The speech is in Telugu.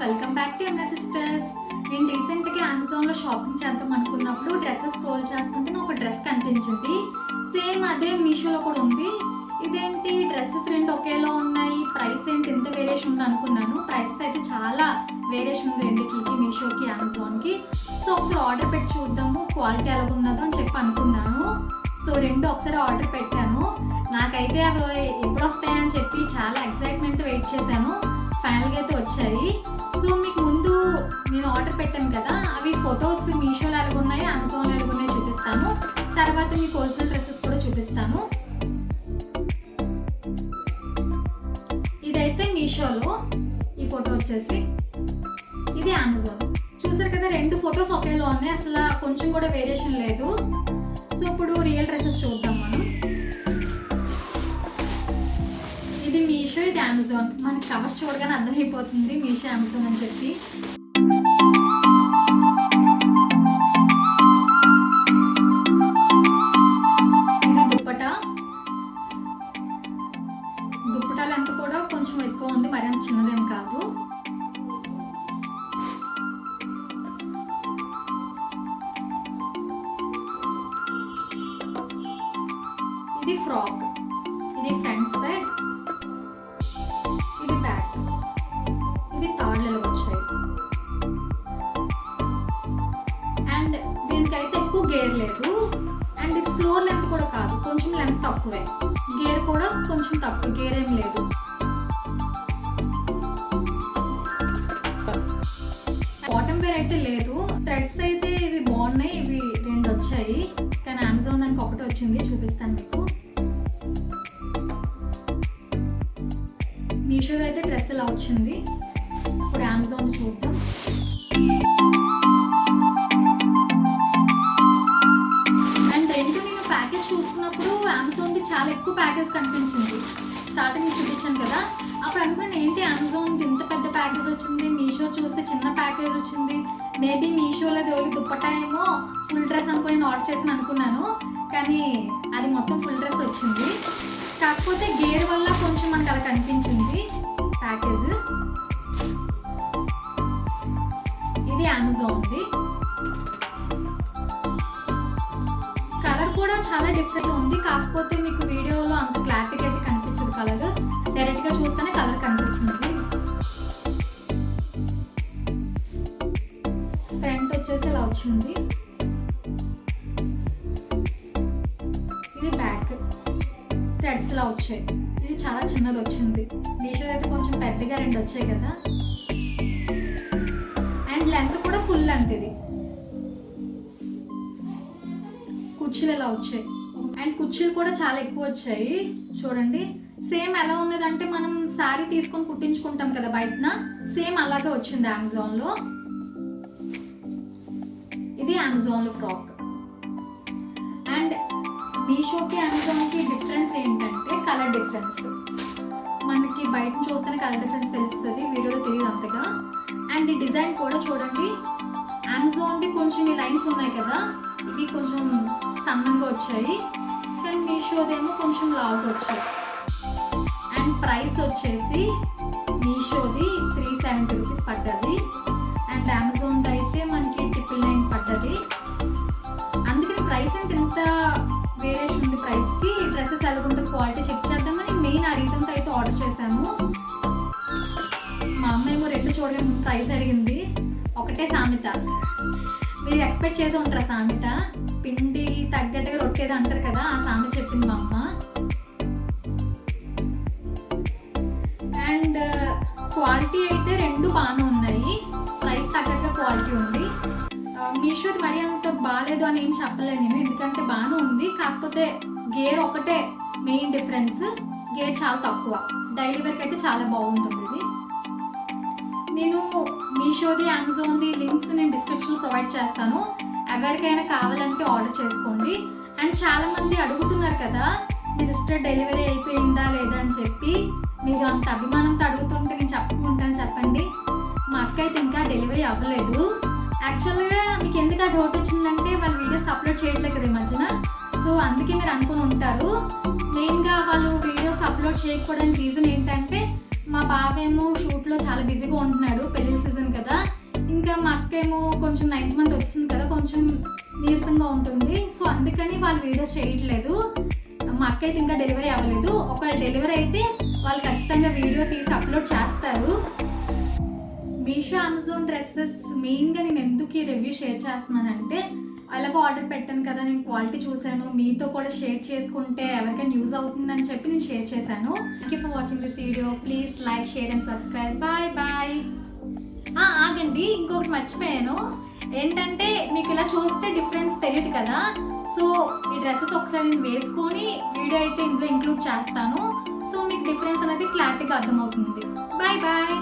Welcome back to MS sisters. నేను రీసెంట్గా అమెజాన్లో షాపింగ్ చేద్దాం అనుకున్నప్పుడు డ్రెస్సెస్ స్క్రోల్ చేస్తుంటే నాకు ఒక డ్రెస్ కనిపించింది. సేమ్ అదే మీషోలో కూడా ఉంది. ఇదేంటి డ్రెస్సెస్ రెండు ఒకేలా ఉన్నాయి, ప్రైస్ ఏంటి ఇంత వేరియేషన్ ఉంది అనుకున్నాను. ప్రైసెస్ అయితే చాలా వేరియేషన్ ఉంది రెండింటికి, మీషోకి అమెజాన్కి. సో ఒకసారి ఆర్డర్ పెట్టి చూద్దాము క్వాలిటీ ఎలా ఉన్నదో అని చెప్పి అనుకున్నాను. సో రెండు ఒకసారి ఆర్డర్ పెట్టాను. నాకైతే అవి ఎప్పుడు వస్తాయని చెప్పి చాలా ఎక్సైట్మెంట్ వెయిట్ చేశాను. ఫైనల్గా అయితే వచ్చాయి. సో మీకు ముందు నేను ఆర్డర్ పెట్టాను కదా, అవి ఫొటోస్ మీషోలో ఎలాగున్నాయి అమెజాన్లో ఎలాగున్నాయి చూపిస్తాను. తర్వాత మీకు ఒరిజినల్ డ్రెస్సెస్ కూడా చూపిస్తాను. ఇదైతే మీషోలో ఈ ఫోటో వచ్చేసి, ఇది అమెజాన్. చూసారు కదా రెండు ఫొటోస్ ఒకేలా ఉన్నాయి, అసలు కొంచెం కూడా వేరియేషన్ లేదు. సో ఇప్పుడు రియల్ డ్రెస్సెస్ చూద్దాం మనం. ఇది మీషో, ఇది అమెజాన్. మనకి కవర్స్ చూడగానే అర్థమైపోతుంది మీషో అమెజాన్ అని చెప్పి. ఇది దుప్పటా. దుప్పటా లెంత్ కూడా కొంచెం ఎక్కువ ఉంది, మరి అంత చిన్నదేం కాదు. ఇది ఫ్రాక్. ఇది ఫ్రంట్ సైడ్, ఇది బ్యాక్. ఇది తాళ్ళలో వచ్చాయి. అండ్ దీనికైతే ఎక్కువ గేర్ లేదు. అండ్ ఇది ఫ్లోర్ లెంత్ కూడా కాదు, కొంచెం లెంత్ తక్కువే. గేర్ కూడా కొంచెం తక్కువ, గేర్ ఏం లేదు. బాటమ్ వేర్ అయితే లేదు. థ్రెడ్స్ అయితే ఇవి బాగున్నాయి, ఇవి రెండు వచ్చాయి. కానీ అమెజాన్ దానికి ఒకటి వచ్చింది, చూపిస్తాను మీకు. మీషోలో అయితే డ్రెస్ ఇలా వచ్చింది. ఇప్పుడు అమెజాన్ చూద్దాం. అండ్ రెండు నేను ప్యాకేజ్ చూస్తున్నప్పుడు అమెజాన్కి చాలా ఎక్కువ ప్యాకేజ్ కనిపించింది. స్టార్టింగ్ చూపించాను కదా, అప్పుడు అనుకున్నాను ఏంటి అమెజాన్కి ఇంత పెద్ద ప్యాకేజ్ వచ్చింది, మీషో చూస్తే చిన్న ప్యాకేజ్ వచ్చింది. మేబీ మీషోలో ఓన్లీ దుప్పటా ఏమో ఫుల్ డ్రెస్ అనుకుని నేను ఆర్డర్ చేసిన అనుకున్నాను. కానీ అది మొత్తం ఫుల్ డ్రెస్ వచ్చింది. కాకపోతే గేర్ వల్ల కొంచెం మనకు అలా కనిపించింది ప్యాకేజ్. ఇది అమెజాన్ది. కలర్ కూడా చాలా డిఫరెంట్ ఉంది. కాకపోతే మీకు వీడియోలో అంత క్లారిటీగా అయితే కనిపించదు కలర్. డైరెక్ట్గా చూస్తేనే కలర్ కనిపిస్తుంది. ఫ్రంట్ వచ్చేసి ఇలా వచ్చింది. ఇది బ్యాక్. థ్రెడ్స్ లా వచ్చాయి. ఇది చాలా చిన్నది వచ్చింది. మీషోలో అయితే కొంచెం పెద్దగా రెండు వచ్చాయి కదా. అండ్ లెంత్ కూడా ఫుల్ లెంత్. ఇది కుర్చీలు ఎలా వచ్చాయి. అండ్ కుర్చీలు కూడా చాలా ఎక్కువ వచ్చాయి. చూడండి సేమ్ ఎలా ఉన్నదంటే మనం శారీ తీసుకొని కుట్టించుకుంటాం కదా బయటన, సేమ్ అలాగే వచ్చింది అమెజాన్లో. ఇది అమెజాన్లో ఫ్రాక్. అండ్ మీషోకి అమెజాన్కి డిఫరెన్స్ ఏంటంటే కలర్ డిఫరెన్స్. మనకి బయట చూస్తేనే కలర్ డిఫరెన్స్ తెలుస్తుంది, వీడియోలో తెలియదు అంతగా. అండ్ ఈ డిజైన్ కూడా చూడండి, అమెజాన్కి కొంచెం ఈ లైన్స్ ఉన్నాయి కదా, ఇవి కొంచెం సన్నంగా వచ్చాయి. కానీ మీషోదేమో కొంచెం లావుగా వచ్చాయి. అండ్ ప్రైస్ వచ్చేసి మీషోది 370 రూపీస్ పడ్డది. అండ్ అమెజాన్ది అయితే మనకి 999 పడ్డది. అందుకని ప్రైస్ అంటే ఇంత వేరియేషన్ ఉంది ప్రైస్కి. డ్రెస్సెస్ ఎలాగుంటుంది క్వాలిటీ చెక్ చేద్దామని మెయిన్ ఆ రీజన్తో అయితే ఆర్డర్ చేశాము. మా అమ్మ ఏమో రెండు చూడగా ముందు ప్రైస్ అడిగింది. ఒకటే సామెత, మీరు ఎక్స్పెక్ట్ చేసి ఉంటారా సామెత, పిండి తగ్గట్టుగా రొట్టేది అంటారు కదా, ఆ సామెత చెప్పింది మా అమ్మ. అండ్ క్వాలిటీ అయితే రెండు బాగానే ఉన్నాయి, ప్రైస్ తగ్గట్టుగా క్వాలిటీ ఉంది. మీషోది మరీ అంత బాగాలేదు అని ఏం చెప్పలేను నేను, ఎందుకంటే బాగానే ఉంది. కాకపోతే గేర్ ఒకటే మెయిన్ డిఫరెన్స్, గేర్ చాలా తక్కువ. డైలీ వేర్కి అయితే చాలా బాగుంటుంది ఇది. నేను మీషోది అమెజాన్ది లింక్స్ నేను డిస్క్రిప్షన్లో ప్రొవైడ్ చేస్తాను, ఎవరికైనా కావాలంటే ఆర్డర్ చేసుకోండి. అండ్ చాలామంది అడుగుతున్నారు కదా మీ సిస్టర్ డెలివరీ అయిపోయిందా లేదా అని చెప్పి. మీరు అంత అభిమానంతో అడుగుతుంటే నేను చెప్పుకుంటాను, చెప్పండి. మా అక్క అయితే ఇంకా డెలివరీ అవ్వలేదు. యాక్చువల్గా మీకు ఎందుకు ఆ డౌట్ వచ్చిందంటే వాళ్ళు వీడియోస్ అప్లోడ్ చేయట్లేదు కదా ఈ మధ్యన. సో అందుకే మీరు అనుకుని ఉంటారు. మెయిన్గా వాళ్ళు వీడియోస్ అప్లోడ్ చేయకపోవడానికి రీజన్ ఏంటంటే మా బావేమో షూట్లో చాలా బిజీగా ఉంటున్నాడు, పెళ్లి సీజన్ కదా. ఇంకా మా అక్కేమో కొంచెం 9th మంత్ వస్తుంది కదా, కొంచెం నీరసంగా ఉంటుంది. సో అందుకని వాళ్ళు వీడియోస్ చేయట్లేదు. మా అక్క అయితే ఇంకా డెలివరీ అవ్వలేదు. ఒకవేళ డెలివరీ అయితే వాళ్ళు ఖచ్చితంగా వీడియో తీసి అప్లోడ్ చేస్తారు. మీషో, అమెజాన్ డ్రెస్సెస్ మెయిన్గా నేను ఎందుకు ఈ రివ్యూ షేర్ చేస్తున్నానంటే, అలాగో ఆర్డర్ పెట్టాను కదా, నేను క్వాలిటీ చూశాను, మీతో కూడా షేర్ చేసుకుంటే ఎవరికైనా యూజ్ అవుతుందని చెప్పి నేను షేర్ చేశాను. Thank you for watching this video. Please like, share and subscribe. Bye bye. ఆగండి, ఇంకొకటి మర్చిపోయాను. ఏంటంటే మీకు ఇలా చూస్తే డిఫరెన్స్ తెలియదు కదా. సో ఈ డ్రెస్సెస్ ఒకసారి నేను వేసుకొని వీడియో అయితే ఇందులో ఇంక్లూడ్ చేస్తాను. సో మీకు డిఫరెన్స్ అనేది క్లారిటీగా అర్థమవుతుంది. Bye bye.